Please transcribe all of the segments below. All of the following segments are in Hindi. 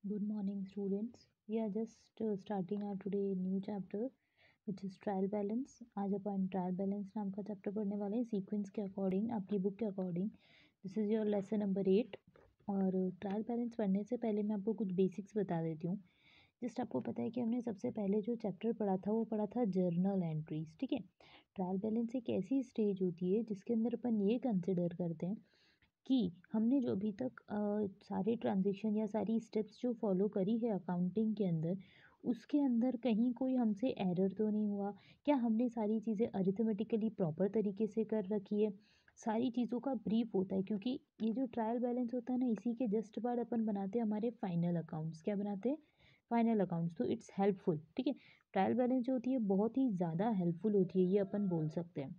Good morning, students. We are just starting our today new chapter, which is trial balance. आज अपन ट्रायल बैलेंस नाम का चैप्टर पढ़ने वाले हैं सीक्वेंस के अकॉर्डिंग, आपकी बुक के according. This is your lesson number 8. और ट्रायल बैलेंस पढ़ने से पहले मैं आपको कुछ बेसिक्स बता देती हूँ. जस्ट आपको पता है कि हमने सबसे पहले जो चैप्टर पढ़ा था वो पढ़ा था जर्नल एंट्रीज. ठीक है. ट्रायल बैलेंस एक ऐसी स्टेज होती है जिसके अंदर अपन ये कंसिडर करते हैं कि हमने जो अभी तक सारे ट्रांज़ैक्शन या सारी स्टेप्स जो फ़ॉलो करी है अकाउंटिंग के अंदर, उसके अंदर कहीं कोई हमसे एरर तो नहीं हुआ? क्या हमने सारी चीज़ें अरिथमेटिकली प्रॉपर तरीके से कर रखी है? सारी चीज़ों का ब्रीफ होता है, क्योंकि ये जो ट्रायल बैलेंस होता है ना, इसी के जस्ट बाद अपन बनाते हैं हमारे फाइनल अकाउंट्स. क्या बनाते हैं? Final accounts. तो इट्स हेल्पफुल. ठीक है. ट्रायल बैलेंस जो होती है बहुत ही ज़्यादा हेल्पफुल होती है, ये अपन बोल सकते हैं,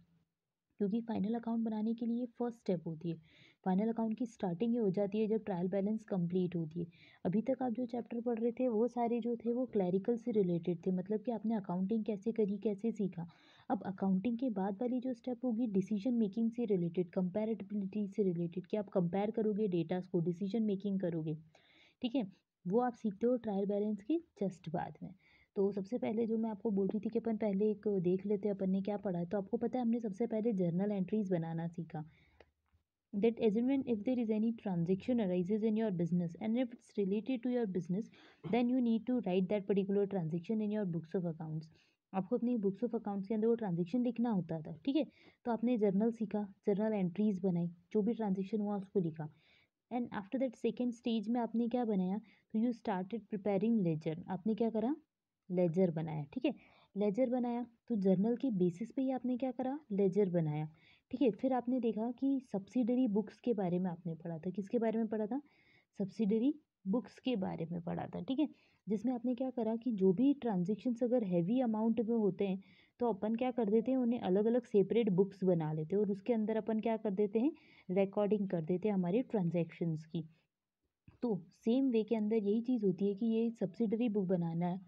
क्योंकि फाइनल अकाउंट बनाने के लिए फर्स्ट स्टेप होती है. फाइनल अकाउंट की स्टार्टिंग ये हो जाती है जब ट्रायल बैलेंस कंप्लीट होती है. अभी तक आप जो चैप्टर पढ़ रहे थे वो सारे जो थे वो क्लैरिकल से रिलेटेड थे, मतलब कि आपने अकाउंटिंग कैसे करी, कैसे सीखा. अब अकाउंटिंग के बाद वाली जो स्टेप होगी डिसीजन मेकिंग से रिलेटेड, कंपैरेबिलिटी से रिलेटेड, कि आप कंपेयर करोगे डेटास को, डिसीजन मेकिंग करोगे. ठीक है. वो आप सीखते हो ट्रायल बैलेंस के जस्ट बाद में. तो सबसे पहले जो मैं आपको बोल रही थी कि अपन पहले एक देख लेते हैं अपन ने क्या पढ़ा है. तो आपको पता है हमने सबसे पहले जर्नल एंट्रीज बनाना सीखा. That assume if there is any transaction arises in your business and if it's related to your business, then you need to write that particular transaction in your books of accounts. आपको अपनी बुक्स ऑफ अकाउंट्स के अंदर वो ट्रांजेक्शन लिखना होता था. ठीक है. तो आपने जर्नल सीखा, जर्नल एंट्रीज बनाई, जो भी ट्रांजेक्शन हुआ उसको लिखा. And after that second stage में आपने क्या बनाया? तो यू स्टार्टेड प्रिपेयरिंग लेजर. आपने क्या करा? लेजर बनाया. ठीक है. लेजर बनाया तो जर्नल के बेसिस पे ही आपने क्या करा? लेजर बनाया. ठीक है. फिर आपने देखा कि सब्सिडरी बुक्स के बारे में आपने पढ़ा था. किसके बारे में पढ़ा था? सब्सिडरी बुक्स के बारे में पढ़ा था. ठीक है. जिसमें आपने क्या करा कि जो भी ट्रांजेक्शन्स अगर हैवी अमाउंट में होते हैं तो अपन क्या कर देते हैं, उन्हें अलग अलग सेपरेट बुक्स बना लेते हैं और उसके अंदर अपन क्या कर देते हैं? रिकॉर्डिंग कर देते हैं हमारे ट्रांजैक्शंस की. तो सेम वे के अंदर यही चीज़ होती है कि ये सब्सिडरी बुक बनाना है.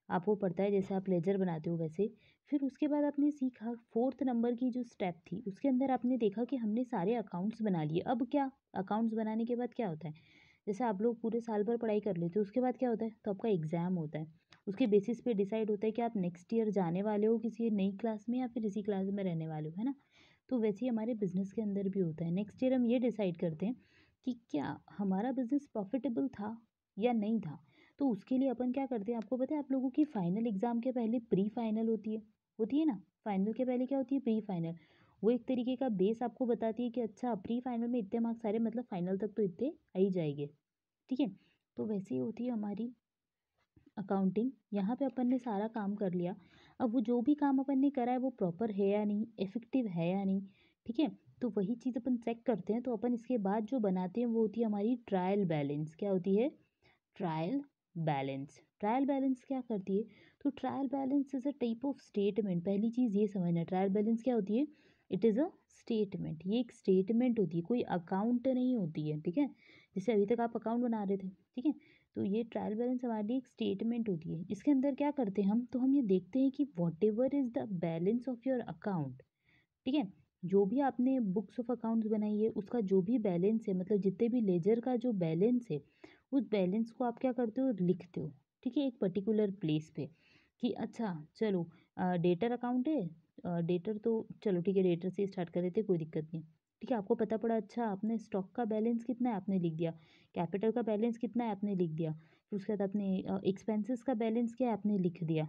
आपको पड़ता है जैसे आप लेजर बनाते हो वैसे. फिर उसके बाद आपने सीखा फोर्थ नंबर की जो स्टेप थी, उसके अंदर आपने देखा कि हमने सारे अकाउंट्स बना लिए. अब क्या? अकाउंट्स बनाने के बाद क्या होता है? जैसे आप लोग पूरे साल भर पढ़ाई कर लेते हो, उसके बाद क्या होता है? तो आपका एग्ज़ाम होता है. उसके बेसिस पे डिसाइड होता है कि आप नेक्स्ट ईयर जाने वाले हो किसी नई क्लास में या फिर इसी क्लास में रहने वाले हो, है ना. तो वैसे ही हमारे बिजनेस के अंदर भी होता है. नेक्स्ट ईयर हम ये डिसाइड करते हैं कि क्या हमारा बिजनेस प्रॉफिटेबल था या नहीं था. तो उसके लिए अपन क्या करते हैं, आपको पता है आप लोगों की फाइनल एग्जाम के पहले प्री फाइनल होती है ना. फाइनल के पहले क्या होती है? Pre final. वो एक तरीके का बेस आपको बताती है कि अच्छा प्री फाइनल में इतने मार्क्स आ रहे, मतलब फाइनल तक तो इतने आ ही जाएंगे. ठीक है. तो वैसे ही होती है हमारी अकाउंटिंग. यहाँ पे अपन ने सारा काम कर लिया. अब वो जो भी काम अपन ने करा है वो प्रॉपर है या नहीं, इफेक्टिव है या नहीं. ठीक है. तो वही चीज़ अपन चेक करते हैं. तो अपन इसके बाद जो बनाते हैं वो होती है हमारी ट्रायल बैलेंस. क्या होती है? Trial balance. ट्रायल बैलेंस क्या करती है? तो trial balance is a type of statement. पहली चीज़ ये समझना, ट्रायल बैलेंस क्या होती है? It is a statement. ये एक स्टेटमेंट होती है, कोई अकाउंट नहीं होती है. ठीक है. जैसे अभी तक आप अकाउंट बना रहे थे. ठीक है. तो ये ट्रायल बैलेंस हमारे लिए एक स्टेटमेंट होती है. इसके अंदर क्या करते हैं हम? तो हम ये देखते हैं कि what ever is the balance of your account. ठीक है. जो भी आपने बुक्स ऑफ अकाउंट्स बनाई है उसका जो भी बैलेंस है, मतलब जितने भी लेजर का जो बैलेंस है, उस बैलेंस को आप क्या करते हो? लिखते हो. ठीक है. एक पर्टिकुलर प्लेस पे कि अच्छा चलो डेटर अकाउंट है. डेटर तो चलो ठीक है, डेटर से स्टार्ट कर लेते, कोई दिक्कत नहीं. ठीक है. आपको पता पड़ा, अच्छा आपने स्टॉक का बैलेंस कितना है आपने लिख दिया, कैपिटल का बैलेंस कितना है आपने लिख दिया, फिर उसके बाद आपने एक्सपेंसेस का बैलेंस क्या है आपने लिख दिया.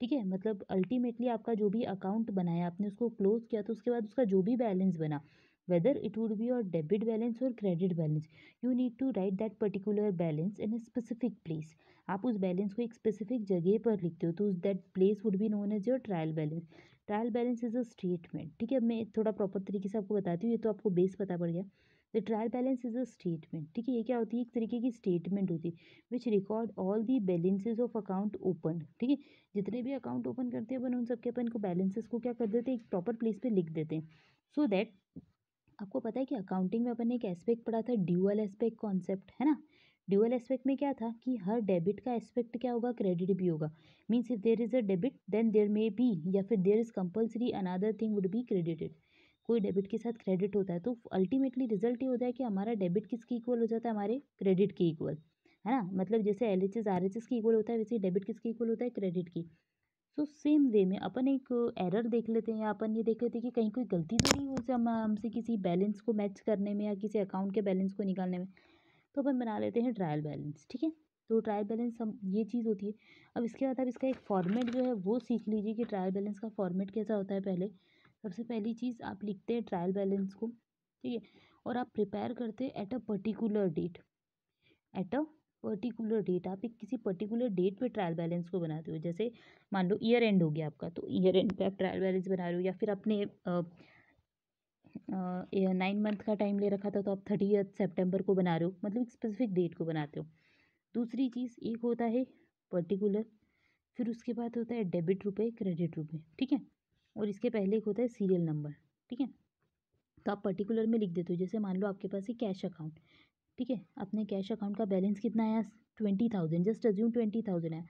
ठीक है. मतलब अल्टीमेटली आपका जो भी अकाउंट बनाया आपने उसको क्लोज किया, तो उसके बाद उसका जो भी बैलेंस बना, whether it would be your debit balance और credit balance, you need to write that particular balance in a specific place. आप उस बैलेंस को एक स्पेसिफिक जगह पर लिखते हो, तो उस that place would be known as your trial balance. Trial balance is a statement. ठीक है. अब मैं थोड़ा प्रॉपर तरीके से आपको बताती हूँ, ये तो आपको बेस पता पड़ गया. The trial balance is a statement. ठीक है. ये क्या होती है? एक तरीके की स्टेटमेंट होती है which record all the balances of account open. ठीक है. जितने भी अकाउंट ओपन करते हैं अपन उन सबके अपन को बैलेंसेस को क्या कर देते हैं? एक प्रॉपर प्लेस पे लिख देते हैं. सो दैट आपको पता है कि अकाउंटिंग में अपन ने एक एस्पेक्ट पढ़ा था, ड्यूअल एस्पेक्ट कॉन्सेप्ट, है ना. ड्यूअल एस्पेक्ट में क्या था कि हर डेबिट का एस्पेक्ट क्या होगा? क्रेडिट भी होगा. Means if there is a debit then there may be, या फिर there is compulsory another thing would be credited. कोई डेबिट के साथ क्रेडिट होता है तो अल्टीमेटली रिजल्ट ये होता है कि हमारा डेबिट किसके इक्वल हो जाता है? हमारे क्रेडिट के इक्वल. है ना। मतलब जैसे LHS RHS की इक्वल होता है, वैसे डेबिट किसकी इक्वल होता है, क्रेडिट की। सो सेम वे में अपन एक एरर देख लेते हैं, या अपन ये देख लेते हैं कि कहीं कोई गलती तो नहीं हुई हमसे किसी बैलेंस को मैच करने में या किसी अकाउंट के बैलेंस को निकालने में। तो अपन बना लेते हैं ट्रायल बैलेंस, ठीक है। तो ट्रायल बैलेंस हम ये चीज़ होती है। अब इसके बाद आप इसका एक फॉर्मेट जो है वो सीख लीजिए कि ट्रायल बैलेंस का फॉर्मेट कैसा होता है। पहले सबसे पहली चीज़ आप लिखते हैं ट्रायल बैलेंस को, ठीक है, और आप प्रिपेयर करते हैं at a particular date. At a particular date आप एक किसी पर्टिकुलर डेट पे ट्रायल बैलेंस को बनाते हो। जैसे मान लो ईयर एंड हो गया आपका, तो ईयर एंड पे आप ट्रायल बैलेंस बना रहे हो, या फिर अपने 9 मंथ का टाइम ले रखा था तो आप 30 सितंबर को बना रहे हो, मतलब एक स्पेसिफिक डेट को बनाते हो। दूसरी चीज़ एक होता है पर्टिकुलर, फिर उसके बाद होता है डेबिट रुपए, क्रेडिट रुपए, ठीक है, और इसके पहले एक होता है सीरियल नंबर, ठीक है। तो आप पर्टिकुलर में लिख देते हो, जैसे मान लो आपके पास है कैश अकाउंट, ठीक है, अपने कैश अकाउंट का बैलेंस कितना आया, 20,000, जस्ट अज्यूम 20,000 है,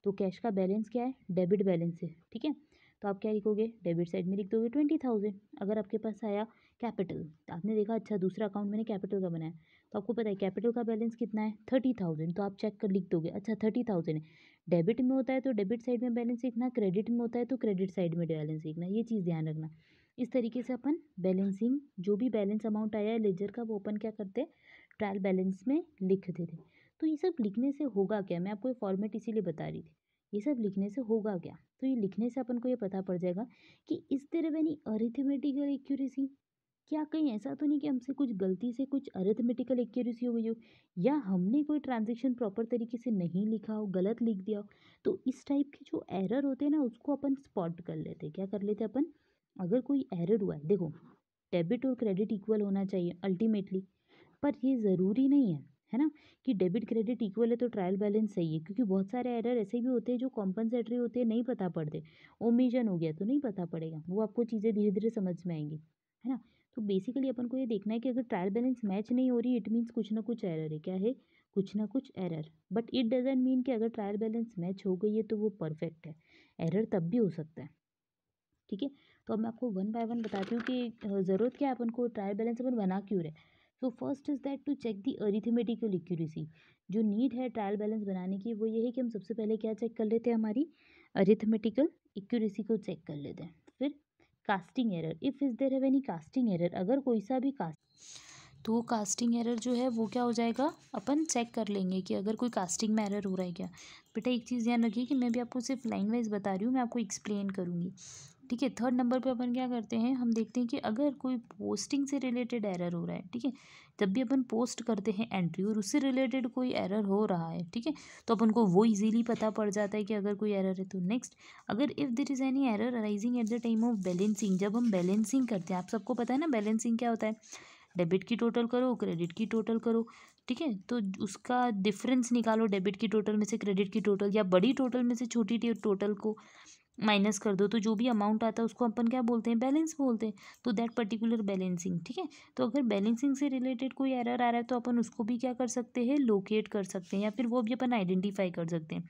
तो कैश का बैलेंस क्या है, डेबिट बैलेंस है, ठीक है। तो आप क्या लिखोगे, डेबिट साइड में लिख दोगे 20,000। अगर आपके पास आया कैपिटल, तो आपने देखा अच्छा दूसरा अकाउंट मैंने कैपिटल का बनाया, तो आपको पता है कैपिटल का बैलेंस कितना है, 30,000, तो आप चेक कर लिख दोगे अच्छा 30,000 है। डेबिट में होता है तो डेबिट साइड में बैलेंस लिखना, क्रेडिट में होता है तो क्रेडिट साइड में बैलेंस लिखना, ये चीज़ ध्यान रखना। इस तरीके से अपन बैलेंसिंग, जो भी बैलेंस अमाउंट आया है लेजर का, वो अपन क्या करते हैं, ट्रायल बैलेंस में लिख देते। तो ये सब लिखने से होगा क्या, मैं आपको ये फॉर्मेट इसीलिए बता रही थी, ये सब लिखने से होगा क्या, तो ये लिखने से अपन को ये पता पड़ जाएगा कि is there any arithmetical accuracy, क्या कहीं ऐसा तो नहीं कि हमसे कुछ गलती से कुछ अरिथमेटिकल एक्यूरेसी हो गई हो, या हमने कोई ट्रांजेक्शन प्रॉपर तरीके से नहीं लिखा हो, गलत लिख दिया हो। तो इस टाइप के जो एरर होते हैं ना, उसको अपन स्पॉट कर लेते हैं। क्या कर लेते हैं अपन, अगर कोई एरर हुआ है, देखो डेबिट और क्रेडिट इक्वल होना चाहिए अल्टीमेटली, पर ये ज़रूरी नहीं है ना, कि डेबिट क्रेडिट इक्वल है तो ट्रायल बैलेंस सही है, क्योंकि बहुत सारे एरर ऐसे भी होते हैं जो कॉम्पनसेटरी होते हैं, नहीं पता पड़ते। ओमिशन हो गया तो नहीं पता पड़ेगा, वो आपको चीज़ें धीरे धीरे समझ में आएंगी, है ना। तो बेसिकली अपन को ये देखना है कि अगर ट्रायल बैलेंस मैच नहीं हो रही, इट मीन्स कुछ ना कुछ एरर है। क्या है, कुछ ना कुछ error, but it doesn't mean कि अगर ट्रायल बैलेंस मैच हो गई है तो वो परफेक्ट है। एरर तब भी हो सकता है, ठीक है। तो अब मैं आपको वन बाय वन बताती हूँ कि ज़रूरत क्या है अपन को, ट्रायल बैलेंस अपन बना क्यों रहे। So first is that to check the arithmetical accuracy. जो नीड है ट्रायल बैलेंस बनाने की वो ये है कि हम सबसे पहले क्या चेक कर लेते हैं, हमारी अरिथमेटिकल एक्यूरेसी को चेक कर लेते हैं। फिर casting error, if is there have any casting error, अगर कोई सा भी तो वो कास्टिंग एरर जो है वो क्या हो जाएगा, अपन चेक कर लेंगे कि अगर कोई कास्टिंग में एरर हो रहा है क्या। बेटा एक चीज़ ध्यान रखिए कि मैं भी आपको सिर्फ लाइन वाइज बता रही हूँ, मैं आपको एक्सप्लेन करूँगी, ठीक है। थर्ड नंबर पे अपन क्या करते हैं, हम देखते हैं कि अगर कोई पोस्टिंग से रिलेटेड एरर हो रहा है, ठीक है, जब भी अपन पोस्ट करते हैं एंट्री और उससे रिलेटेड कोई एरर हो रहा है, ठीक है, तो अपन को वो इजीली पता पड़ जाता है कि अगर कोई एरर है तो। नेक्स्ट, अगर if there is any error arising at the time of balancing, जब हम बैलेंसिंग करते हैं, आप सबको पता है ना बैलेंसिंग क्या होता है, डेबिट की टोटल करो, क्रेडिट की टोटल करो, ठीक है, तो उसका डिफरेंस निकालो, डेबिट की टोटल में से क्रेडिट की टोटल, या बड़ी टोटल में से छोटी टोटल को माइनस कर दो, तो जो भी अमाउंट आता है उसको अपन क्या बोलते हैं, बैलेंस बोलते हैं। तो दैट पर्टिकुलर बैलेंसिंग, ठीक है। तो अगर बैलेंसिंग से रिलेटेड कोई एरर आ रहा है तो अपन उसको भी क्या कर सकते हैं, लोकेट कर सकते हैं, या फिर वो भी अपन आइडेंटिफाई कर सकते हैं।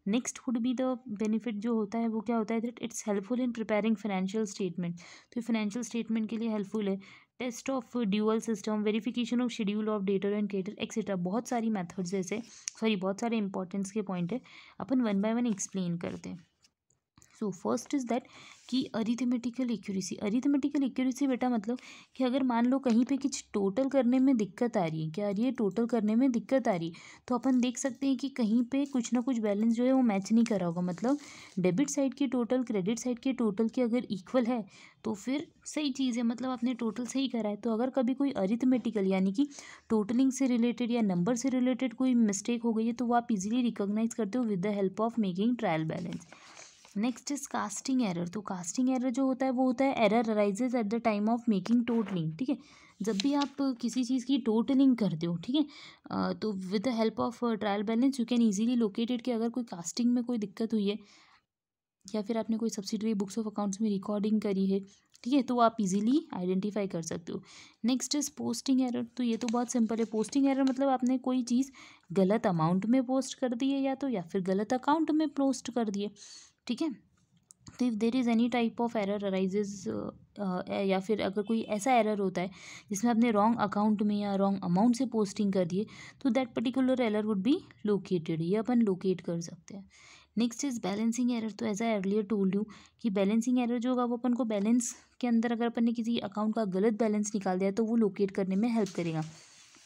Next would be the benefit जो होता है वो क्या होता है, that it's helpful in preparing financial statement. तो फाइनेंशियल स्टेटमेंट के लिए हेल्पफुल है। Test of dual system, verification of schedule of debtor and creditor etcetera, बहुत सारी मेथड्स जैसे, सॉरी बहुत सारे इंपॉर्टेंस के पॉइंट है, अपन वन बाय वन एक्सप्लेन करते हैं। सो फर्स्ट इज़ दैट कि अरिथमेटिकल एक्यूरेसी, अरिथमेटिकल एक्यूरेसी बेटा मतलब कि अगर मान लो कहीं पे कुछ टोटल करने में दिक्कत आ रही है, क्या आ रही है, टोटल करने में दिक्कत आ रही है, तो अपन देख सकते हैं कि कहीं पे कुछ ना कुछ बैलेंस जो है वो मैच नहीं कर रहा होगा, मतलब डेबिट साइड की टोटल क्रेडिट साइड के टोटल की अगर इक्वल है तो फिर सही चीज़ है, मतलब आपने टोटल सही करा है। तो अगर कभी कोई अरिथमेटिकल यानी कि टोटलिंग से रिलेटेड या नंबर से रिलेटेड कोई मिस्टेक हो गई है तो वो आप इजीली रिकॉग्नाइज करते हो with the help of making trial balance. Next is casting error. तो कास्टिंग एरर जो होता है वो होता है error arises eight the time of making totalling, ठीक है, जब भी आप किसी चीज़ की टोटलिंग करते हो, ठीक है, तो with the help of trial balance you can easily locate it कि अगर कोई कास्टिंग में कोई दिक्कत हुई है या फिर आपने कोई सब्सिडरी बुक्स ऑफ अकाउंट्स में रिकॉर्डिंग करी है, ठीक है, तो वो आप इजीली आइडेंटिफाई कर सकते हो। Next is posting error. तो ये तो बहुत सिंपल है, पोस्टिंग एरर मतलब आपने कोई चीज़ गलत अमाउंट में पोस्ट कर दी है या फिर गलत अकाउंट में पोस्ट कर दी है, ठीक है। तो if there is any type of error arises, या फिर अगर कोई ऐसा एरर होता है जिसमें आपने रॉन्ग अकाउंट में या रॉन्ग अमाउंट से पोस्टिंग कर दिए, तो that particular error would be located, ये अपन लोकेट कर सकते हैं। Next is balancing error. तो as I earlier told you कि बैलेंसिंग एरर जो होगा वो अपन को बैलेंस के अंदर अगर अपन ने किसी अकाउंट का गलत बैलेंस निकाल दिया तो वो लोकेट करने में हेल्प करेगा,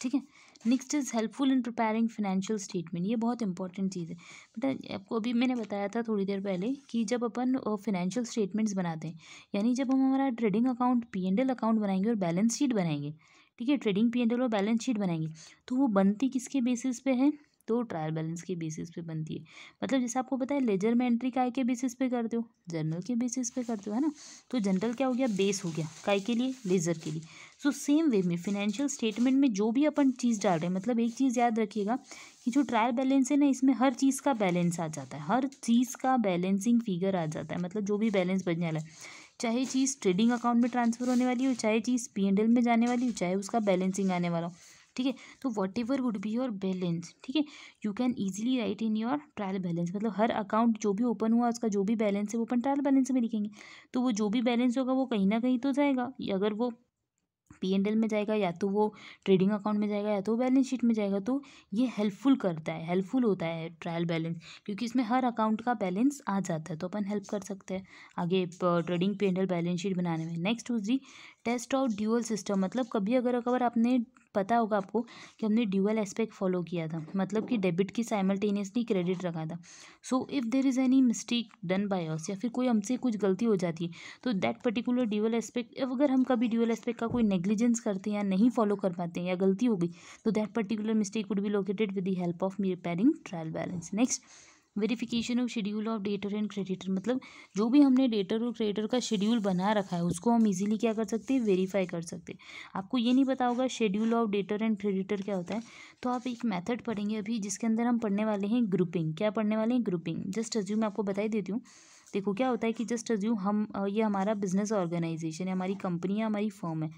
ठीक है। Next is helpful in preparing financial statement. ये बहुत इंपॉर्टेंट चीज़ है बेटा। आपको अभी मैंने बताया था थोड़ी देर पहले कि जब अपन फाइनेंशियल स्टेटमेंट्स बनाते हैं, यानी जब हम हमारा ट्रेडिंग अकाउंट P&L अकाउंट बनाएंगे और बैलेंस शीट बनाएंगे, ठीक है, ट्रेडिंग P&L और बैलेंस शीट बनाएंगे, तो वो बनती किसके बेसिस पे है? तो ट्रायल बैलेंस के बेसिस पे बनती है। मतलब जैसे आपको पता है लेजर में एंट्री काय के बेसिस पे करते हो? जर्नल के बेसिस पे करते हो, है ना। तो जनरल क्या हो गया? बेस हो गया, काय के लिए? लेजर के लिए। सो सेम वे में फिनेंशियल स्टेटमेंट में जो भी अपन चीज़ डाल रहे हैं, मतलब एक चीज़ याद रखिएगा कि जो ट्रायल बैलेंस है ना, इसमें हर चीज़ का बैलेंस आ जाता है, हर चीज़ का बैलेंसिंग फिगर आ जाता है। मतलब जो भी बैलेंस बचने वाला है, चाहे चीज़ ट्रेडिंग अकाउंट में ट्रांसफर होने वाली हो, चाहे चीज़ P&L में जाने वाली हो, चाहे उसका बैलेंसिंग आने वाला हो, ठीक है। तो what ever would be your balance, ठीक है, you can easily right in your trial balance. मतलब हर अकाउंट जो भी ओपन हुआ उसका जो भी बैलेंस है वो अपन ट्रायल बैलेंस में लिखेंगे। तो वो जो भी बैलेंस होगा वो कहीं ना कहीं तो जाएगा, अगर वो P&L में जाएगा या तो वो ट्रेडिंग अकाउंट में जाएगा या तो बैलेंस शीट में जाएगा। तो ये हेल्पफुल करता है, हेल्पफुल होता है ट्रायल बैलेंस, क्योंकि इसमें हर अकाउंट का बैलेंस आ जाता है, तो अपन हेल्प कर सकते हैं आगे ट्रेडिंग P&L बैलेंस शीट बनाने में। नेक्स्ट दूसरी टेस्ट आउट ड्यूअल सिस्टम। मतलब कभी अगर आपने पता होगा आपको कि हमने ड्यूअल एस्पेक्ट फॉलो किया था, मतलब कि डेबिट की साइमल्टेनियसली क्रेडिट रखा था। So if there is any mistake done by us, या फिर कोई हमसे कुछ गलती हो जाती है, तो दैट पर्टिकुलर ड्यूअल एस्पेक्ट, अगर हम कभी ड्यूअल एस्पेक्ट का कोई नेग्लिजेंस करते हैं या नहीं फॉलो कर पाते हैं या गलती हो गई, तो that particular mistake would be located with the help of preparing trial balance. Next verification of schedule of debtor and creditor. मतलब जो भी हमने डेटर और क्रेडिटर का शेड्यूल बना रखा है उसको हम इजीली क्या कर सकते हैं? वेरीफाई कर सकते हैं। आपको ये नहीं पता होगा schedule of debtor and creditor क्या होता है, तो आप एक मेथड पढ़ेंगे अभी जिसके अंदर हम पढ़ने वाले हैं ग्रुपिंग। क्या पढ़ने वाले हैं? ग्रुपिंग। जस्ट अज्यूम मैं आपको बता ही देती हूँ। देखो क्या होता है कि जस्ट अज्यूम हम ये हमारा बिजनेस ऑर्गेनाइजेशन है, हमारी कंपनी है, हमारी फर्म है,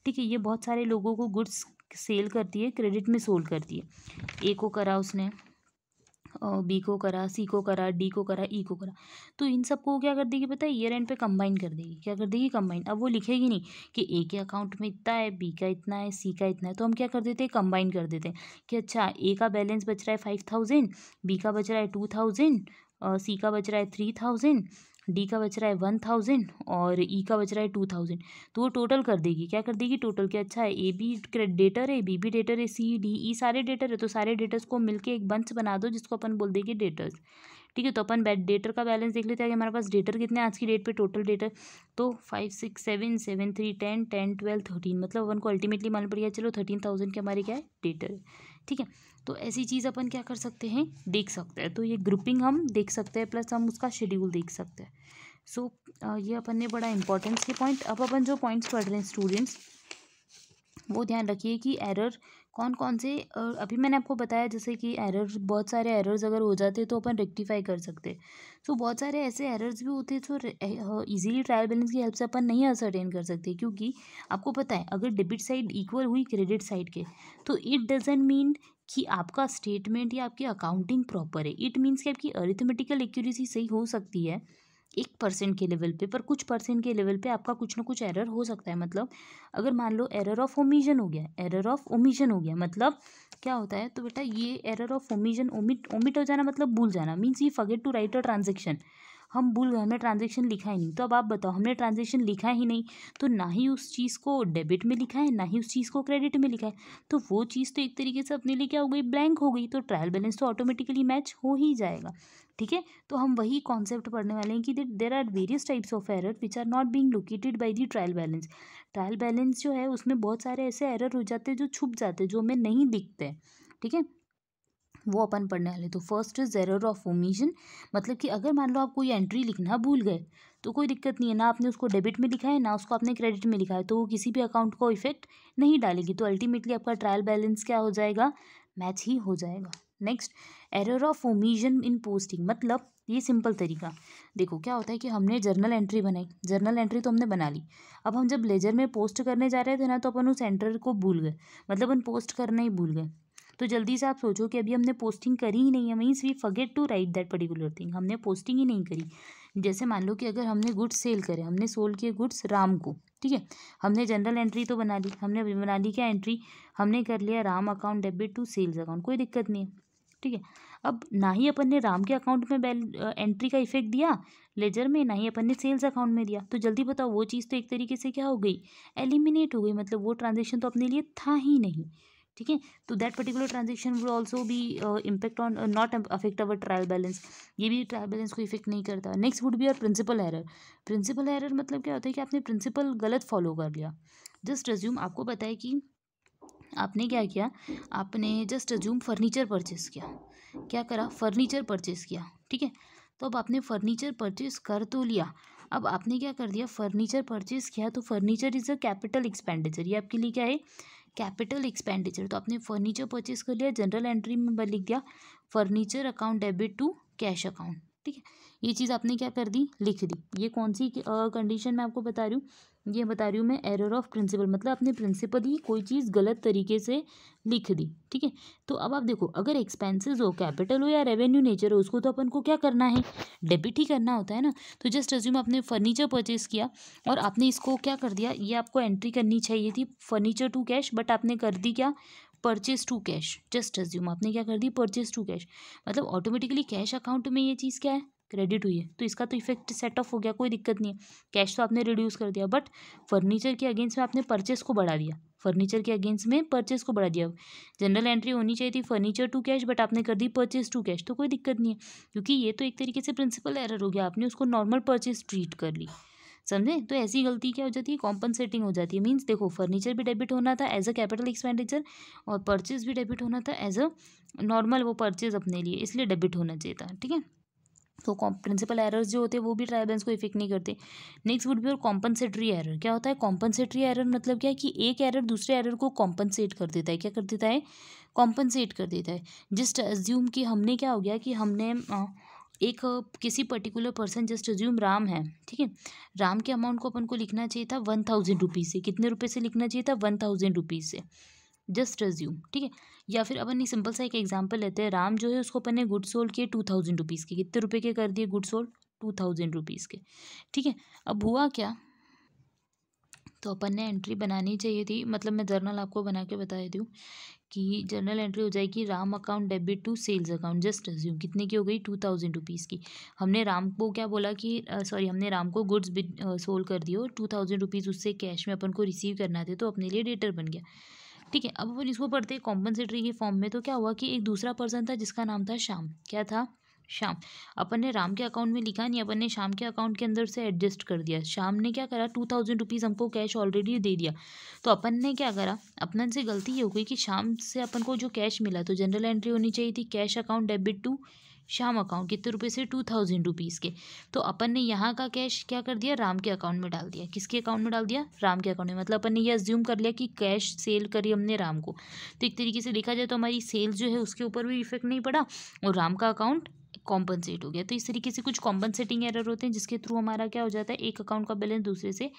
ठीक है। ये बहुत सारे लोगों को गुड्स सेल करती है, क्रेडिट में सोल्ड करती है। ए को करा उसने, बी को करा, सी को करा, डी को करा, ई को करा। तो इन सबको क्या कर देगी पता है? ईयर एंड पे कंबाइन कर देगी। क्या कर देगी? कंबाइन। अब वो लिखेगी नहीं कि ए के अकाउंट में इतना है, बी का इतना है, सी का इतना है। तो हम क्या कर देते हैं? कंबाइन कर देते हैं कि अच्छा ए का बैलेंस बच रहा है 5000, बी का बच रहा है 2000, सी का बच रहा है 3000, डी का बच रहा है 1000 और ई का बच रहा है 2000। तो वो टोटल कर देगी। क्या कर देगी? टोटल। क्या अच्छा है ए बी डेटर है, बी भी डेटर है, सी डी ई सारे डेटर है, तो सारे डेटर्स को मिलके एक बंच बना दो जिसको अपन बोल देंगे डेटर्स, ठीक है। तो अपन डेटर का बैलेंस देख लेते हैं कि हमारे पास डेटर कितने हैं आज की डेट पे, टोटल डेटर तो 5 6 7 7 3 10 10 12 13, मतलब अपन को अल्टीमेटली मालूम पड़ गया चलो 13,000 के हमारे क्या है? डेटर है, ठीक है। तो ऐसी चीज़ अपन क्या कर सकते हैं? देख सकते हैं। तो ये ग्रुपिंग हम देख सकते हैं, प्लस हम उसका शेड्यूल देख सकते हैं। सो ये अपन ने बड़ा इंपॉर्टेंस के पॉइंट। अब अपन जो पॉइंट्स पढ़ रहे हैं स्टूडेंट्स, वो ध्यान रखिए कि एरर कौन कौन से, अभी मैंने आपको बताया जैसे कि एरर, बहुत सारे एरर्स अगर हो जाते हैं तो अपन रेक्टिफाई कर सकते हैं। सो बहुत सारे ऐसे एरर्स भी होते हैं जो इजीली ट्रायल बैलेंस की हेल्प से अपन नहीं असरटेन कर सकते, क्योंकि आपको पता है अगर डेबिट साइड इक्वल हुई क्रेडिट साइड के, तो इट डजेंट मीन कि आपका स्टेटमेंट या आपकी अकाउंटिंग प्रॉपर है। इट मीन्स कि आपकी अरिथमेटिकल एक्यूरेसी सही हो सकती है 1% के लेवल पे, पर कुछ परसेंट के लेवल पे आपका कुछ ना कुछ एरर हो सकता है। मतलब अगर मान लो एरर ऑफ ओमिशन हो गया, एरर ऑफ ओमिशन हो गया, मतलब क्या होता है? तो बेटा ये एरर ऑफ ओमिशन, ओमिट हो जाना मतलब भूल जाना, means you forget to write a transaction. हम भूल गए, हमने ट्रांजेक्शन लिखा ही नहीं। तो अब आप बताओ, हमने ट्रांजेक्शन लिखा ही नहीं, तो ना ही उस चीज़ को डेबिट में लिखा है, ना ही उस चीज़ को क्रेडिट में लिखा है, तो वो चीज़ तो एक तरीके से अपने लिए क्या हो गई? ब्लैंक हो गई। तो ट्रायल बैलेंस तो ऑटोमेटिकली मैच हो ही जाएगा, ठीक है। तो हम वही कॉन्सेप्ट पढ़ने वाले हैं कि there are various types of error which are not being located by the trial balance. Trial balance जो है उसमें बहुत सारे ऐसे एरर हो जाते हैं जो छुप जाते हैं, जो हमें नहीं दिखते हैं, ठीक है। वो अपन पढ़ने वाले। तो first is error of omission. मतलब कि अगर मान लो आप कोई एंट्री लिखना भूल गए तो कोई दिक्कत नहीं है, ना आपने उसको डेबिट में लिखा है ना उसको आपने क्रेडिट में लिखा है, तो वो किसी भी अकाउंट को इफेक्ट नहीं डालेगी। तो अल्टीमेटली आपका ट्रायल बैलेंस क्या हो जाएगा? मैच ही हो जाएगा। Next error of omission in posting. मतलब ये सिंपल तरीका, देखो क्या होता है कि हमने जर्नल एंट्री बनाई, जर्नल एंट्री तो हमने बना ली। अब हम जब लेजर में पोस्ट करने जा रहे थे ना, तो अपन उस एंटर को भूल गए, मतलब अपन पोस्ट करना ही भूल गए। तो जल्दी से आप सोचो कि अभी हमने पोस्टिंग करी ही नहीं है, means we forget to write that particular thing, हमने पोस्टिंग ही नहीं करी। जैसे मान लो कि अगर हमने गुड्स सेल करे, हमने सोल्ड किए गुड्स राम को, ठीक है, हमने जनरल एंट्री तो बना ली, हमने अभी बना ली क्या एंट्री, हमने कर लिया Ram account debit to sales account, कोई दिक्कत नहीं है, ठीक है। अब ना ही अपन ने राम के अकाउंट में एंट्री का इफेक्ट दिया लेजर में, ना ही अपन ने सेल्स अकाउंट में दिया, तो जल्दी बताओ वो चीज़ तो एक तरीके से क्या हो गई, एलिमिनेट हो गई, मतलब वो ट्रांजेक्शन तो अपने लिए था ही नहीं, ठीक है। तो that particular transaction will also be impact on not affect our trial balance, ये भी ट्रायल बैलेंस को इफेक्ट नहीं करता। नेक्स्ट वुड बी और प्रिंसिपल एरर। प्रिंसिपल एरर मतलब क्या होता है कि आपने प्रिंसिपल गलत फॉलो कर लिया। जस्ट अज्यूम, आपको पता है कि आपने क्या किया, आपने जस्ट अज्यूम फर्नीचर परचेस किया, क्या करा, फर्नीचर परचेस किया, ठीक है। तो अब आपने फर्नीचर परचेस कर तो लिया, अब आपने क्या कर दिया, फर्नीचर परचेस किया तो furniture is a capital expenditure, ये आपके लिए क्या है, कैपिटल एक्सपेंडिचर। तो आपने फर्नीचर परचेस कर लिया, जनरल एंट्री में लिख दिया furniture account debit to cash account, ठीक है। ये चीज़ आपने क्या कर दी, लिख दी। ये कौन सी कंडीशन मैं आपको बता रही हूँ, ये बता रही हूँ मैं एरर ऑफ प्रिंसिपल, मतलब आपने प्रिंसिपल ही कोई चीज़ गलत तरीके से लिख दी, ठीक है। तो अब आप देखो, अगर एक्सपेंसेस हो, कैपिटल हो या रेवेन्यू नेचर हो, उसको तो अपन को क्या करना है, डेबिट ही करना होता है ना। तो जस्ट अज्यूम आपने फर्नीचर परचेस किया और आपने इसको क्या कर दिया, ये आपको एंट्री करनी चाहिए थी फर्नीचर टू कैश, बट आपने कर दी क्या, purchase to cash. Just assume आपने क्या कर दी, परचेज टू कैश, मतलब ऑटोमेटिकली कैश अकाउंट में ये चीज़ क्या है, क्रेडिट हुई है, तो इसका तो इफेक्ट सेट ऑफ हो गया, कोई दिक्कत नहीं है। कैश तो आपने रिड्यूस कर दिया, बट फर्नीचर के अगेंस्ट में आपने परचेस को बढ़ा दिया, फर्नीचर के अगेंस्ट में परचेस को बढ़ा दिया। जनरल एंट्री होनी चाहिए थी फर्नीचर टू कैश, बट आपने कर दी परचेस टू कैश, तो कोई दिक्कत नहीं है, क्योंकि ये तो एक तरीके से प्रिंसिपल एरर हो गया, आपने उसको नॉर्मल परचेस ट्रीट कर ली, समझे। तो ऐसी गलती क्या हो जाती है, कॉम्पनसेटिंग हो जाती है। मीन्स देखो, फर्नीचर भी डेबिट होना था एज अ कैपिटल एक्सपेंडिचर और परचेज भी डेबिट होना था एज अ नॉर्मल वो परचेज अपने लिए, इसलिए डेबिट होना चाहिए था, ठीक है। तो प्रिंसिपल एरर्स जो होते हैं वो भी ट्रायल बैलेंस को इफेक्ट नहीं करते। नेक्स्ट वुड बी और कॉम्पनसेटरी एरर। क्या होता है कॉम्पनसेटरी एरर, मतलब क्या है कि एक एरर दूसरे एरर को कॉम्पनसेट कर देता है, क्या कर देता है, कॉम्पनसेट कर देता है। जस्ट अज्यूम कि हमने क्या हो गया कि हमने एक किसी particular person, just assume Ram है, ठीक है, राम के अमाउंट को अपन को लिखना चाहिए था 1000 रुपीज़ से, कितने रुपये से लिखना चाहिए था, 1000 रुपीज़ से, जस्ट अज्यूम, ठीक है। या फिर अपन एक सिंपल सा एक एग्जांपल लेते हैं, राम जो है उसको अपन ने गुड सोल्ड किए 2000 रुपीज़ के, कितने रुपए के कर दिए गुड सोल्ड, 2000 रुपीज़ के, ठीक है। अब हुआ क्या, तो अपन ने एंट्री बनानी चाहिए थी, मतलब मैं जर्नल आपको बना के बता देती हूँ कि जर्नल एंट्री हो जाएगी Ram account debit to sales account, just assume कितने की हो गई, 2000 रुपीज़ की। हमने राम को क्या बोला कि सॉरी, हमने राम को गुड्स सोल्ड कर दिए और 2000 रुपीज़ उससे कैश में अपन को रिसीव करना थे, तो अपने लिए डेटर बन गया, ठीक है। अब अपन इसको पढ़ते हैं कॉम्पनसेटरी के फॉर्म में। तो क्या हुआ कि एक दूसरा पर्सन था जिसका नाम था श्याम, क्या था, श्याम। अपन ने राम के अकाउंट में लिखा नहीं, अपन ने श्याम के अकाउंट के अंदर से एडजस्ट कर दिया। श्याम ने क्या करा, 2000 रुपीज़ हमको कैश ऑलरेडी दे दिया, तो अपन ने क्या करा, अपन से गलती ये हो गई कि श्याम से अपन को जो कैश मिला, तो जनरल एंट्री होनी चाहिए थी cash account debit to Shyam account, कितने रुपए से, 2000 रुपीज़ के। तो अपन ने यहाँ का कैश क्या कर दिया, राम के अकाउंट में डाल दिया, किसके अकाउंट में डाल दिया, राम के अकाउंट में। मतलब अपन ने ये अज्यूम कर लिया कि कैश सेल करी हमने राम को, तो एक तरीके से देखा जाए तो हमारी सेल्स जो है उसके ऊपर भी इफेक्ट नहीं पड़ा और राम का अकाउंट कॉम्पनसेट हो गया। तो इस तरीके से कुछ कॉम्पनसेटिंग एरर होते हैं जिसके थ्रू हमारा क्या हो जाता है, एक अकाउंट का बैलेंस दूसरे से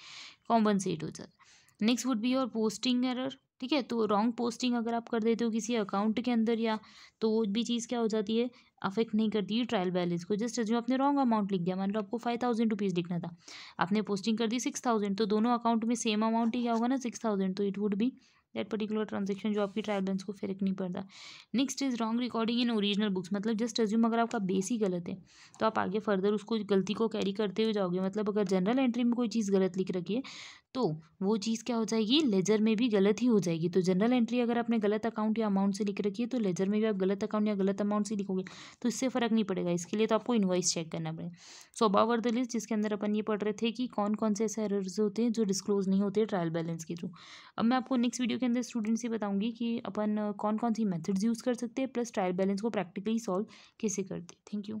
कॉम्पनसेट हो जाता है। Next would be your posting error, ठीक है। तो रॉन्ग पोस्टिंग अगर आप कर देते हो किसी अकाउंट के अंदर या, तो वो भी चीज़ क्या हो जाती है, अफेक्ट नहीं करती है ट्रायल बैलेंस को। जस्ट जो आपने रॉन्ग अमाउंट लिख दिया, मान लो आपको 5000 रुपीज़ लिखना था, आपने पोस्टिंग कर दी 6000, तो दोनों अकाउंट में सेम अमाउंट ही क्या होगा ना, 6000, तो it would B that particular transaction जो आपकी ट्रायल बैलेंस को फर्क नहीं पड़ता। Next is wrong recording in original books, मतलब जस्ट अज्यूम अगर आपका बेस ही गलत है तो आप आगे फर्दर उसको गलती को कैरी करते हुए जाओगे। मतलब अगर जनरल एंट्री में कोई चीज़ गलत लिख रखी है तो वो चीज़ क्या हो जाएगी, लेजर में भी गलत ही हो जाएगी। तो जनरल एंट्री अगर आपने गलत अकाउंट या अमाउंट से लिख रखी है तो लेजर में भी आप गलत अकाउंट या गलत अमाउंट से लिखोगे, तो इससे फ़र्क नहीं पड़ेगा। इसके लिए तो आपको इनवॉइस चेक करना पड़ेगा। सो अबव द लिस्ट, जिसके अंदर अपन ये पढ़ रहे थे कि कौन कौन से ऐसे एरर्स होते हैं जो डिस्क्लोज नहीं होते ट्रायल बैलेंस के थ्रू। अब मैं आपको नेक्स्ट वीडियो के अंदर स्टूडेंट से बताऊंगी कि अपन कौन कौन सी मेथड्स यूज़ कर सकते हैं, प्लस ट्रायल बैलेंस को प्रैक्टिकली सॉल्व कैसे करते हैं। Thank you.